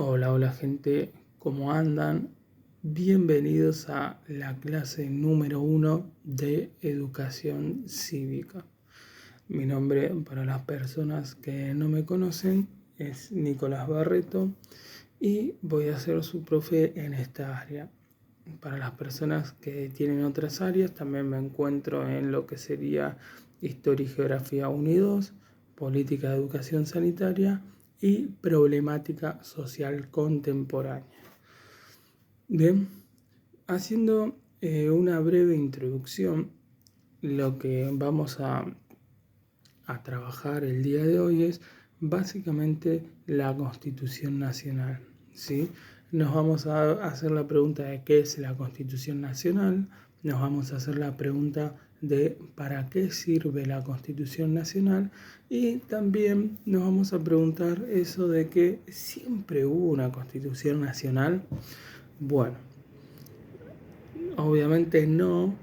Hola gente, ¿cómo andan? Bienvenidos a la clase número 1 de Educación Cívica. Mi nombre, para las personas que no me conocen, es Nicolás Barreto y voy a ser su profe en esta área. Para las personas que tienen otras áreas, también me encuentro en lo que sería Historia y Geografía 1 y 2, Política de Educación Sanitaria y Problemática Social Contemporánea. Bien, haciendo una breve introducción, lo que vamos a trabajar el día de hoy es básicamente la Constitución Nacional, ¿sí? Nos vamos a hacer la pregunta de qué es la Constitución Nacional, nos vamos a hacer la pregunta de para qué sirve la Constitución Nacional y también nos vamos a preguntar eso de que siempre hubo una Constitución Nacional. Bueno, obviamente no,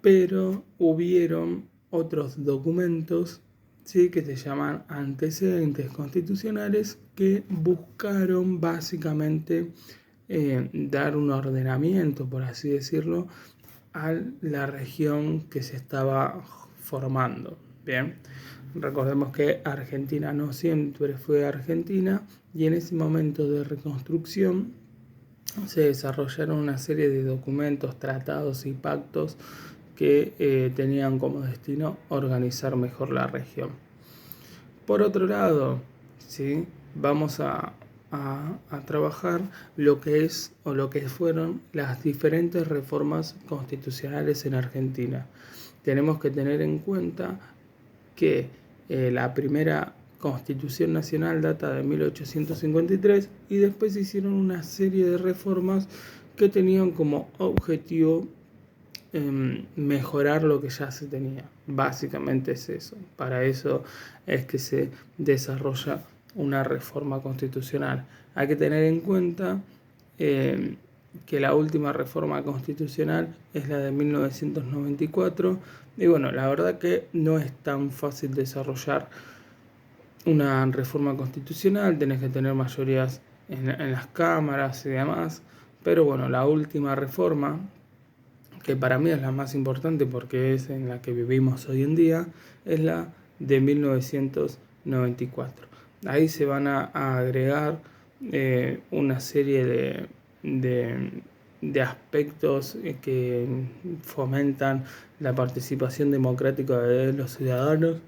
pero hubieron otros documentos, ¿sí?, que se llaman antecedentes constitucionales, que buscaron básicamente dar un ordenamiento, por así decirlo, a la región que se estaba formando. Bien, recordemos que Argentina no siempre fue Argentina y en ese momento de reconstrucción se desarrollaron una serie de documentos, tratados y pactos que tenían como destino organizar mejor la región. Por otro lado, ¿sí?, vamos a trabajar lo que es o lo que fueron las diferentes reformas constitucionales en Argentina. Tenemos que tener en cuenta que la primera Constitución Nacional data de 1853 y después se hicieron una serie de reformas que tenían como objetivo mejorar lo que ya se tenía. Básicamente es eso. Para eso es que se desarrolla una reforma constitucional. Hay que tener en cuenta que la última reforma constitucional es la de 1994 y bueno, la verdad que no es tan fácil desarrollar una reforma constitucional, tenés que tener mayorías en las cámaras y demás, pero bueno, la última reforma, que para mí es la más importante porque es en la que vivimos hoy en día, es la de 1994. Ahí se van a agregar una serie de aspectos que fomentan la participación democrática de los ciudadanos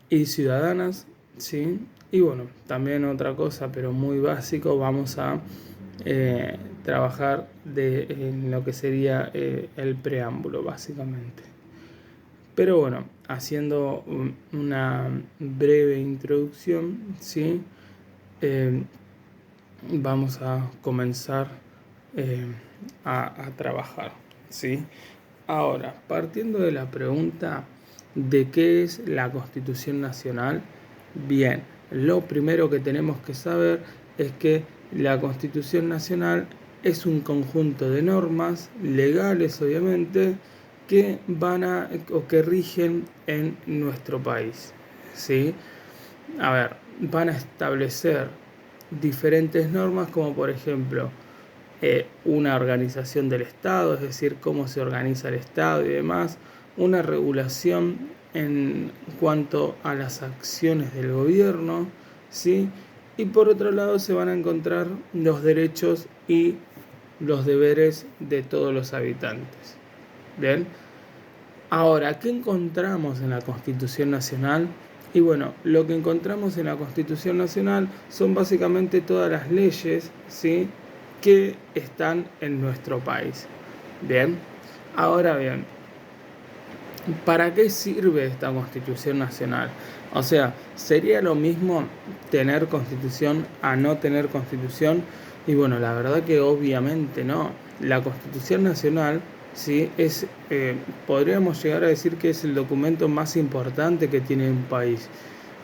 y ciudadanas, ¿sí? Y bueno, también otra cosa, pero muy básico, vamos a trabajar en lo que sería el preámbulo, básicamente. Pero bueno, haciendo una breve introducción, ¿sí? Vamos a comenzar a trabajar, ¿sí? Ahora, partiendo de la pregunta de qué es la Constitución Nacional, bien, lo primero que tenemos que saber es que la Constitución Nacional es un conjunto de normas legales, obviamente, que que rigen en nuestro país, ¿sí? A ver, van a establecer diferentes normas como por ejemplo una organización del Estado, es decir, cómo se organiza el Estado y demás, una regulación en cuanto a las acciones del gobierno, ¿sí? Y por otro lado se van a encontrar los derechos y los deberes de todos los habitantes. Bien. Ahora, ¿qué encontramos en la Constitución Nacional? Y bueno, lo que encontramos en la Constitución Nacional son básicamente todas las leyes, ¿sí?, que están en nuestro país. Bien, ahora bien, ¿para qué sirve esta Constitución Nacional? O sea, ¿sería lo mismo tener Constitución a no tener Constitución? Y bueno, la verdad que obviamente no. La Constitución Nacional, sí, podríamos llegar a decir que es el documento más importante que tiene un país.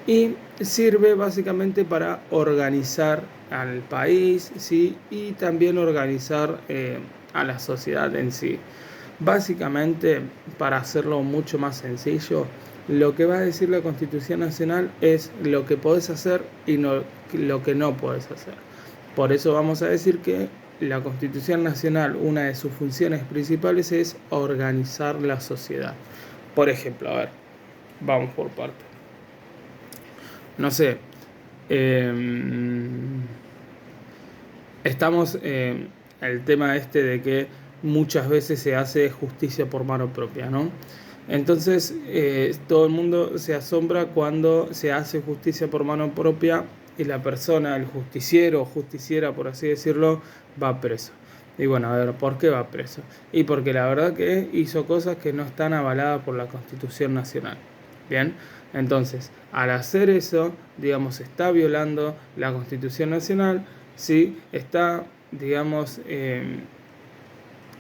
Y sirve básicamente para organizar al país, ¿sí?, y también organizar a la sociedad en sí. Básicamente, para hacerlo mucho más sencillo, Lo que va a decir la Constitución Nacional es lo que podés hacer y no, lo que no podés hacer. Por eso vamos a decir que la Constitución Nacional, una de sus funciones principales es organizar la sociedad. Por ejemplo, a ver, vamos por partes. No sé, estamos el tema este de que muchas veces se hace justicia por mano propia, ¿no? Entonces todo el mundo se asombra cuando se hace justicia por mano propia y la persona, el justiciero o justiciera, por así decirlo, va preso. Y bueno, a ver, ¿por qué va preso? Y porque la verdad que hizo cosas que no están avaladas por la Constitución Nacional. Bien, entonces, al hacer eso, digamos, está violando la Constitución Nacional, ¿sí? Está, digamos,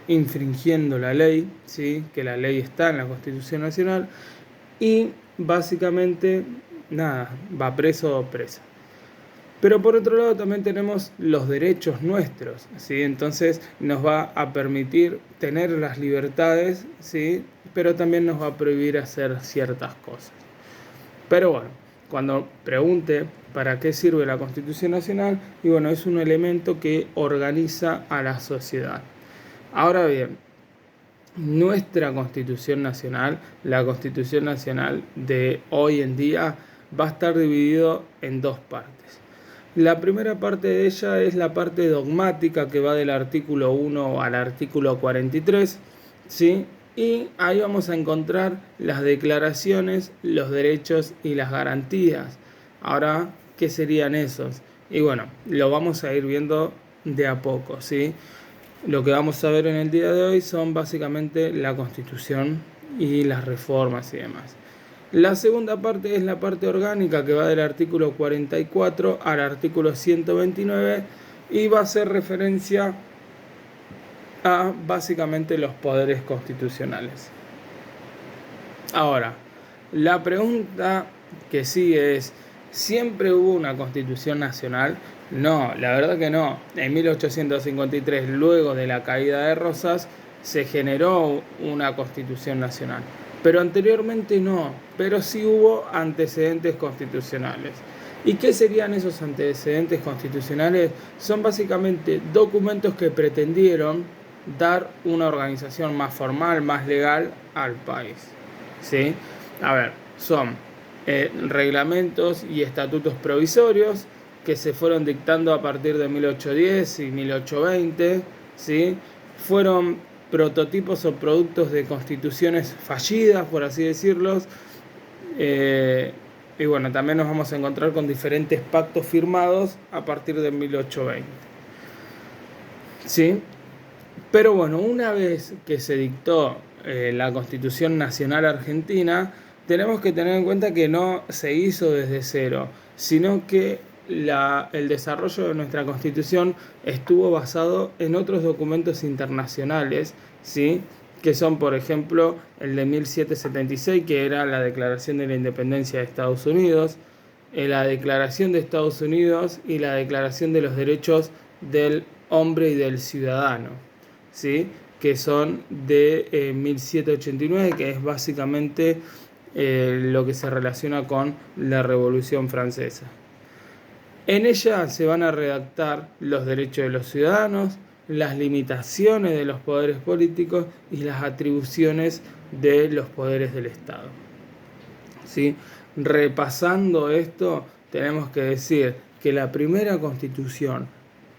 infringiendo la ley, ¿sí? Que la ley está en la Constitución Nacional y básicamente, nada, va preso o presa. Pero por otro lado también tenemos los derechos nuestros, ¿sí? Entonces nos va a permitir tener las libertades, ¿sí? Pero también nos va a prohibir hacer ciertas cosas. Pero bueno, cuando pregunte para qué sirve la Constitución Nacional, y bueno, es un elemento que organiza a la sociedad. Ahora bien, nuestra Constitución Nacional, la Constitución Nacional de hoy en día, va a estar dividido en dos partes. La primera parte de ella es la parte dogmática que va del artículo 1 al artículo 43, ¿sí? Y ahí vamos a encontrar las declaraciones, los derechos y las garantías. Ahora, ¿qué serían esos? Y bueno, lo vamos a ir viendo de a poco, ¿sí? Lo que vamos a ver en el día de hoy son básicamente la Constitución y las reformas y demás. La segunda parte es la parte orgánica que va del artículo 44 al artículo 129 y va a hacer referencia a básicamente los poderes constitucionales. Ahora, la pregunta que sigue es, ¿siempre hubo una Constitución Nacional? No, la verdad que no. En 1853, luego de la caída de Rosas, se generó una Constitución Nacional. Pero anteriormente no, pero sí hubo antecedentes constitucionales. ¿Y qué serían esos antecedentes constitucionales? Son básicamente documentos que pretendieron dar una organización más formal, más legal al país. ¿Sí? A ver, son reglamentos y estatutos provisorios que se fueron dictando a partir de 1810 y 1820, ¿sí? Fueron prototipos o productos de constituciones fallidas, por así decirlo, y bueno, también nos vamos a encontrar con diferentes pactos firmados a partir de 1820, ¿sí? Pero bueno, una vez que se dictó la Constitución Nacional Argentina, tenemos que tener en cuenta que no se hizo desde cero, sino que el desarrollo de nuestra Constitución estuvo basado en otros documentos internacionales, ¿sí? Que son, por ejemplo, el de 1776, que era la Declaración de la Independencia de Estados Unidos, la Declaración de Estados Unidos y la Declaración de los Derechos del Hombre y del Ciudadano, ¿sí? Que son de 1789, que es básicamente lo que se relaciona con la Revolución Francesa. En ella se van a redactar los derechos de los ciudadanos, las limitaciones de los poderes políticos y las atribuciones de los poderes del Estado. ¿Sí? Repasando esto, tenemos que decir que la primera Constitución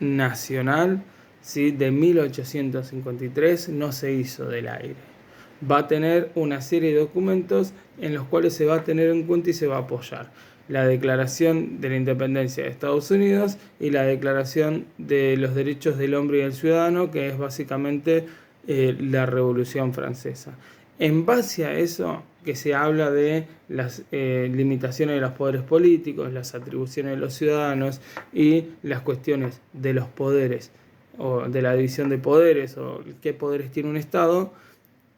Nacional, ¿sí?, de 1853 no se hizo del aire. Va a tener una serie de documentos en los cuales se va a tener en cuenta y se va a apoyar. La Declaración de la Independencia de Estados Unidos y la Declaración de los Derechos del Hombre y del Ciudadano, que es básicamente la Revolución Francesa. En base a eso, que se habla de las limitaciones de los poderes políticos, las atribuciones de los ciudadanos y las cuestiones de los poderes, o de la división de poderes, o qué poderes tiene un Estado,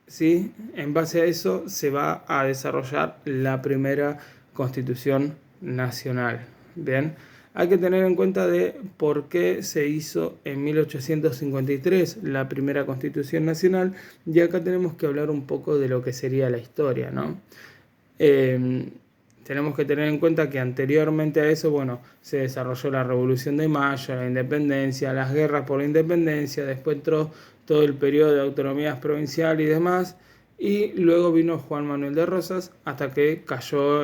¿sí? En base a eso se va a desarrollar la primera Constitución Nacional. Bien, hay que tener en cuenta de por qué se hizo en 1853 la primera Constitución Nacional, y acá tenemos que hablar un poco de lo que sería la historia, ¿no? Eh, Tenemos que tener en cuenta que anteriormente a eso, bueno, se desarrolló la Revolución de Mayo, la independencia, las guerras por la independencia, después entró todo el periodo de autonomías provinciales y demás, y luego vino Juan Manuel de Rosas hasta que cayó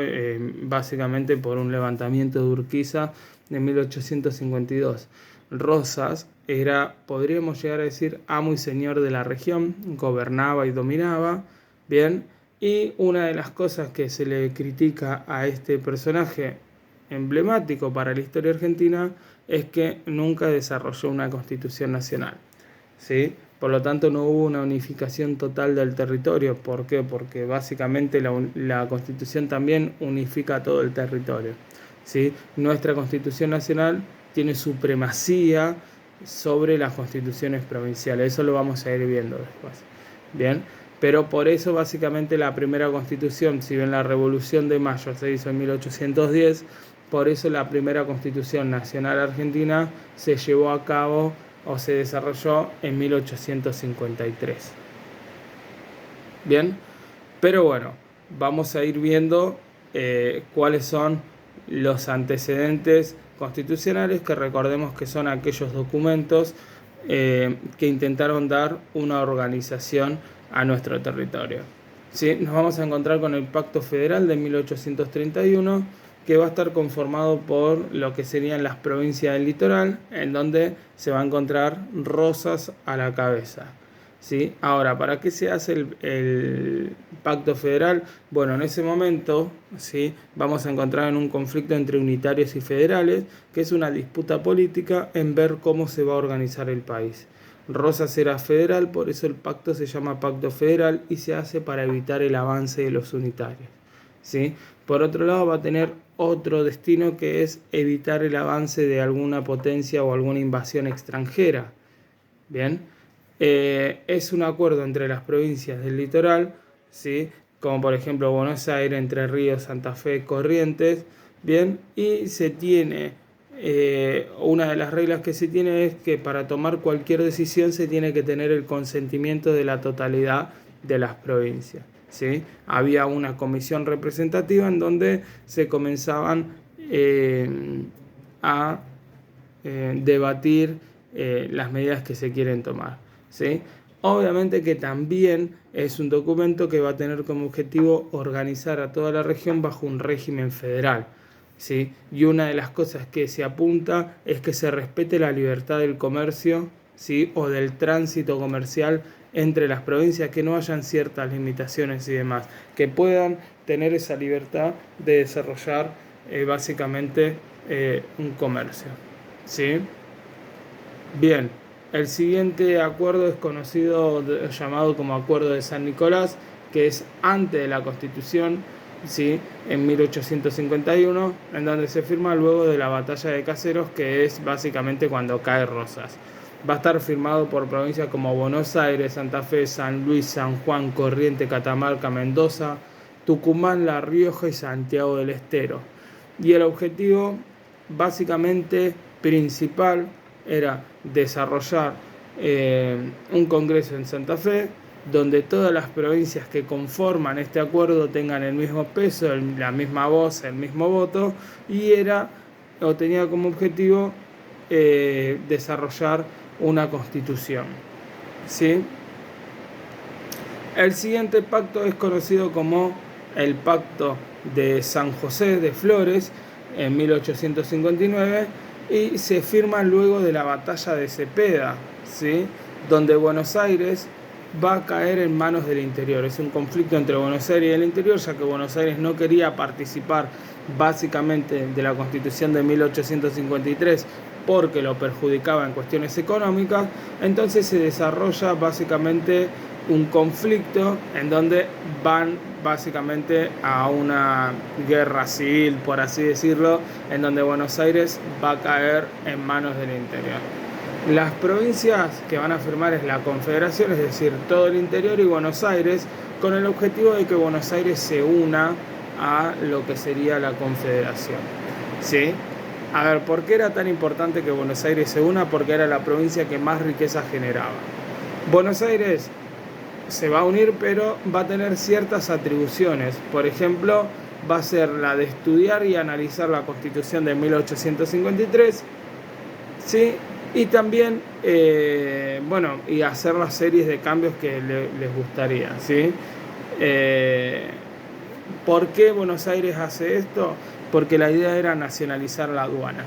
básicamente por un levantamiento de Urquiza de 1852. Rosas era, podríamos llegar a decir, amo y señor de la región, gobernaba y dominaba, bien. Y una de las cosas que se le critica a este personaje emblemático para la historia argentina es que nunca desarrolló una constitución nacional, ¿sí? Por lo tanto, no hubo una unificación total del territorio. ¿Por qué? Porque básicamente la constitución también unifica todo el territorio, ¿sí? Nuestra constitución nacional tiene supremacía sobre las constituciones provinciales. Eso lo vamos a ir viendo después. Bien, pero por eso básicamente la primera constitución, si bien la Revolución de Mayo se hizo en 1810, por eso la primera constitución nacional argentina se llevó a cabo o se desarrolló en 1853. Bien, pero bueno, vamos a ir viendo cuáles son los antecedentes constitucionales, que recordemos que son aquellos documentos que intentaron dar una organización a nuestro territorio. ¿Sí? Nos vamos a encontrar con el Pacto Federal de 1831, que va a estar conformado por lo que serían las provincias del litoral, en donde se va a encontrar Rosas a la cabeza. ¿Sí? Ahora, ¿para qué se hace el Pacto Federal? Bueno, en ese momento, ¿sí?, vamos a encontrar en un conflicto entre unitarios y federales, que es una disputa política en ver cómo se va a organizar el país. Rosas era federal, por eso el pacto se llama Pacto Federal y se hace para evitar el avance de los unitarios, ¿sí? Por otro lado, va a tener otro destino, que es evitar el avance de alguna potencia o alguna invasión extranjera. Bien, es un acuerdo entre las provincias del litoral, ¿sí?, como por ejemplo Buenos Aires, Entre Ríos, Santa Fe, Corrientes, bien, y se tiene, una de las reglas que se tiene es que para tomar cualquier decisión se tiene que tener el consentimiento de la totalidad de las provincias, ¿sí? Había una comisión representativa en donde se comenzaban a debatir las medidas que se quieren tomar, ¿sí? Obviamente que también es un documento que va a tener como objetivo organizar a toda la región bajo un régimen federal, ¿sí? Y una de las cosas que se apunta es que se respete la libertad del comercio, ¿sí?, o del tránsito comercial entre las provincias, que no hayan ciertas limitaciones y demás, que puedan tener esa libertad de desarrollar básicamente un comercio, ¿sí? Bien, el siguiente acuerdo es conocido, llamado como Acuerdo de San Nicolás, que es antes de la Constitución, ¿sí?, en 1851, en donde se firma luego de la Batalla de Caseros, que es básicamente cuando cae Rosas. Va a estar firmado por provincias como Buenos Aires, Santa Fe, San Luis, San Juan, Corrientes, Catamarca, Mendoza, Tucumán, La Rioja y Santiago del Estero. Y el objetivo básicamente principal era desarrollar un congreso en Santa Fe, donde todas las provincias que conforman este acuerdo tengan el mismo peso, la misma voz, el mismo voto, y tenía como objetivo desarrollar una constitución, ¿sí? El siguiente pacto es conocido como el Pacto de San José de Flores, en 1859, y se firma luego de la batalla de Cepeda, ¿sí?, donde Buenos Aires va a caer en manos del interior. Es un conflicto entre Buenos Aires y el interior, ya que Buenos Aires no quería participar básicamente de la Constitución de 1853 porque lo perjudicaba en cuestiones económicas. Entonces se desarrolla básicamente un conflicto en donde van básicamente a una guerra civil, por así decirlo, en donde Buenos Aires va a caer en manos del interior. Las provincias que van a firmar es la Confederación, es decir, todo el interior y Buenos Aires, con el objetivo de que Buenos Aires se una a lo que sería la Confederación, ¿sí? A ver, ¿por qué era tan importante que Buenos Aires se una? Porque era la provincia que más riqueza generaba. Buenos Aires se va a unir, pero va a tener ciertas atribuciones. Por ejemplo, va a ser la de estudiar y analizar la Constitución de 1853, ¿sí? Y también, y hacer las series de cambios que les gustaría, ¿sí? ¿Por qué Buenos Aires hace esto? Porque la idea era nacionalizar la aduana.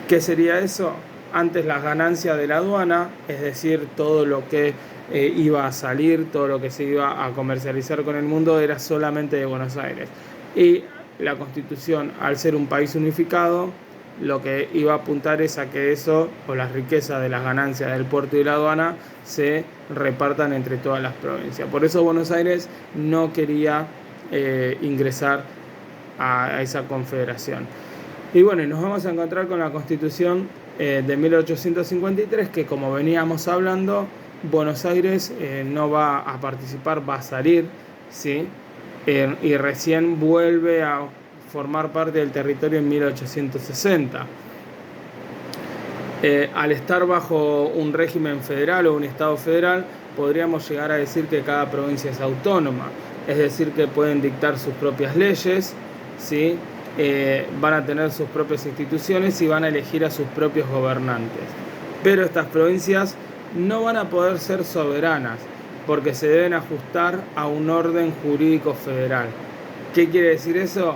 ¿Qué sería eso? Antes las ganancias de la aduana, es decir, todo lo que iba a salir, todo lo que se iba a comercializar con el mundo era solamente de Buenos Aires. Y la Constitución, al ser un país unificado, lo que iba a apuntar es a que eso, o las riquezas de las ganancias del puerto y la aduana, se repartan entre todas las provincias. Por eso Buenos Aires no quería ingresar a esa confederación. Y bueno, nos vamos a encontrar con la Constitución de 1853, que como veníamos hablando, Buenos Aires no va a participar, va a salir, ¿sí? Y recién vuelve a formar parte del territorio en 1860. Al estar bajo un régimen federal o un estado federal, podríamos llegar a decir que cada provincia es autónoma, es decir, que pueden dictar sus propias leyes, ¿sí? Van a tener sus propias instituciones y van a elegir a sus propios gobernantes. Pero estas provincias no van a poder ser soberanas porque se deben ajustar a un orden jurídico federal. ¿Qué quiere decir eso?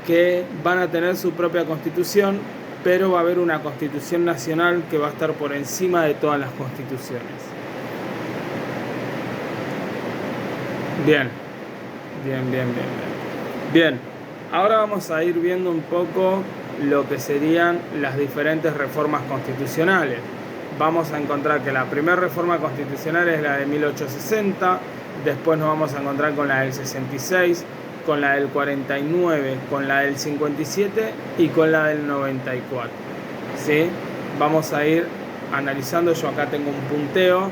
Que van a tener su propia constitución, pero va a haber una constitución nacional que va a estar por encima de todas las constituciones. Bien, ahora vamos a ir viendo un poco lo que serían las diferentes reformas constitucionales. Vamos a encontrar que la primera reforma constitucional es la de 1860, después nos vamos a encontrar con la del 66, con la del 49, con la del 57 y con la del 94. ¿Sí? Vamos a ir analizando, yo acá tengo un punteo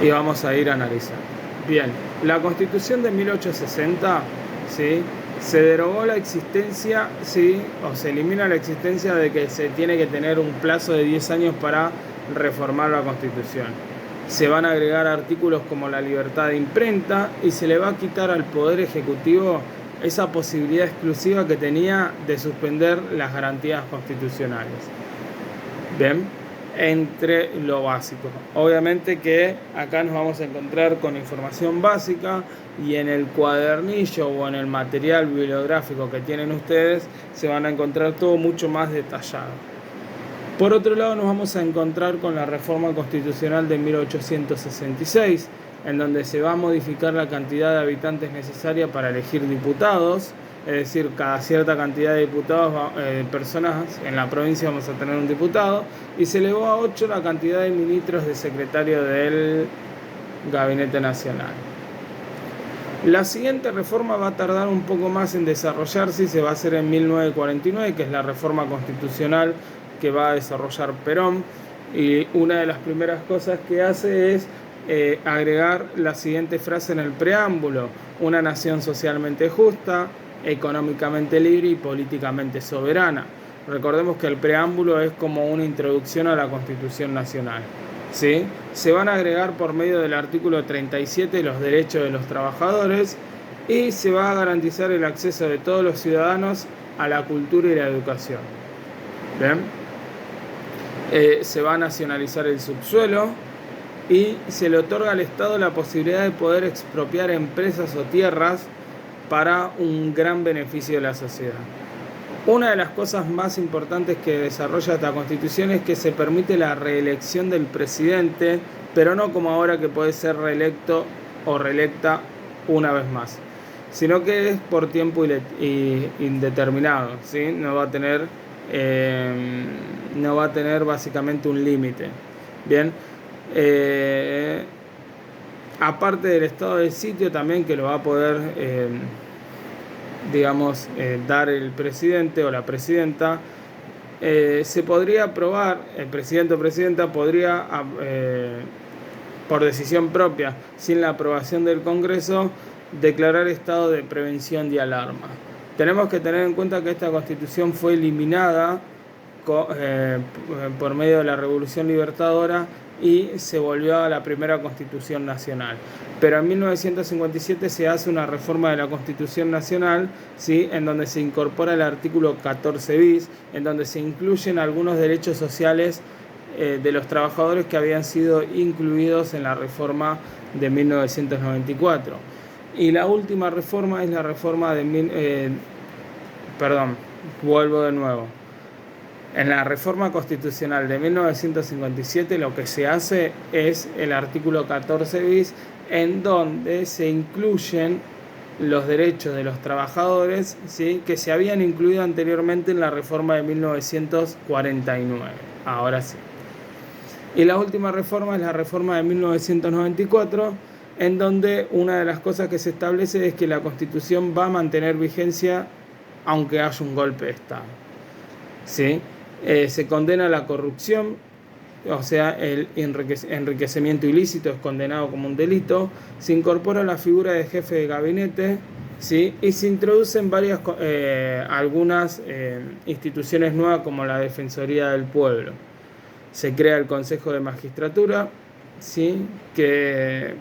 y vamos a ir analizando. Bien, la Constitución de 1860, ¿sí? Se derogó la existencia, ¿sí? O se elimina la existencia de que se tiene que tener un plazo de 10 años para reformar la Constitución. Se van a agregar artículos como la libertad de imprenta y se le va a quitar al Poder Ejecutivo esa posibilidad exclusiva que tenía de suspender las garantías constitucionales. Bien, entre lo básico. Obviamente que acá nos vamos a encontrar con información básica y en el cuadernillo o en el material bibliográfico que tienen ustedes se van a encontrar todo mucho más detallado. Por otro lado, nos vamos a encontrar con la reforma constitucional de 1866, en donde se va a modificar la cantidad de habitantes necesaria para elegir diputados, es decir, cada cierta cantidad de diputados, personas en la provincia vamos a tener un diputado, y se elevó a 8 la cantidad de ministros de secretario del Gabinete Nacional. La siguiente reforma va a tardar un poco más en desarrollarse y se va a hacer en 1949, que es la reforma constitucional que va a desarrollar Perón, y una de las primeras cosas que hace es agregar la siguiente frase en el preámbulo: una nación socialmente justa, económicamente libre y políticamente soberana. Recordemos que el preámbulo es como una introducción a la Constitución Nacional, ¿sí? Se van a agregar por medio del artículo 37 los derechos de los trabajadores y se va a garantizar el acceso de todos los ciudadanos a la cultura y la educación. ¿Bien? Se va a nacionalizar el subsuelo y se le otorga al Estado la posibilidad de poder expropiar empresas o tierras para un gran beneficio de la sociedad. Una de las cosas más importantes que desarrolla esta Constitución es que se permite la reelección del presidente, pero no como ahora que puede ser reelecto o reelecta una vez más, sino que es por tiempo indeterminado, ¿sí? No va a tener básicamente un límite. Bien, aparte del estado de sitio también, que lo va a poder dar el presidente o la presidenta, se podría aprobar, el presidente o presidenta podría, por decisión propia, sin la aprobación del Congreso, declarar estado de prevención y alarma. Tenemos que tener en cuenta que esta Constitución fue eliminada por medio de la Revolución Libertadora y se volvió a la primera Constitución Nacional. Pero en 1957 se hace una reforma de la Constitución Nacional, ¿sí? En donde se incorpora el artículo 14 bis, en donde se incluyen algunos derechos sociales de los trabajadores que habían sido incluidos en la reforma de 1994. Y la última reforma es la reforma de... vuelvo de nuevo. En la reforma constitucional de 1957 lo que se hace es el artículo 14 bis, en donde se incluyen los derechos de los trabajadores, ¿sí? Que se habían incluido anteriormente en la reforma de 1949. Ahora sí. Y la última reforma es la reforma de 1994, en donde una de las cosas que se establece es que la Constitución va a mantener vigencia aunque haya un golpe de Estado, ¿sí? Se condena la corrupción, o sea, el enriquecimiento ilícito es condenado como un delito, se incorpora la figura de jefe de gabinete, ¿sí? Y se introducen algunas instituciones nuevas como la Defensoría del Pueblo. Se crea el Consejo de Magistratura, ¿sí? Que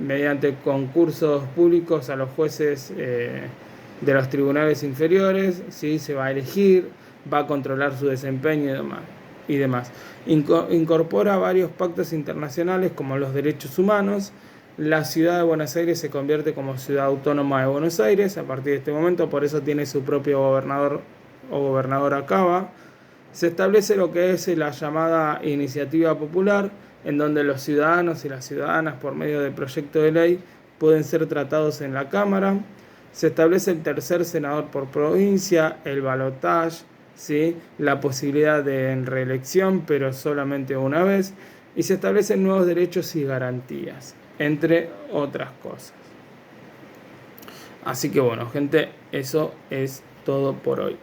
mediante concursos públicos a los jueces de los tribunales inferiores, ¿sí? Se va a elegir, va a controlar su desempeño y demás. Incorpora varios pactos internacionales como los derechos humanos. La ciudad de Buenos Aires se convierte como ciudad autónoma de Buenos Aires a partir de este momento, por eso tiene su propio gobernador o gobernadora Cava. Se establece lo que es la llamada iniciativa popular, en donde los ciudadanos y las ciudadanas por medio de proyecto de ley pueden ser tratados en la Cámara. Se establece el tercer senador por provincia, el balotaje, ¿sí? La posibilidad de reelección, pero solamente una vez, y se establecen nuevos derechos y garantías, entre otras cosas. Así que bueno, gente, eso es todo por hoy.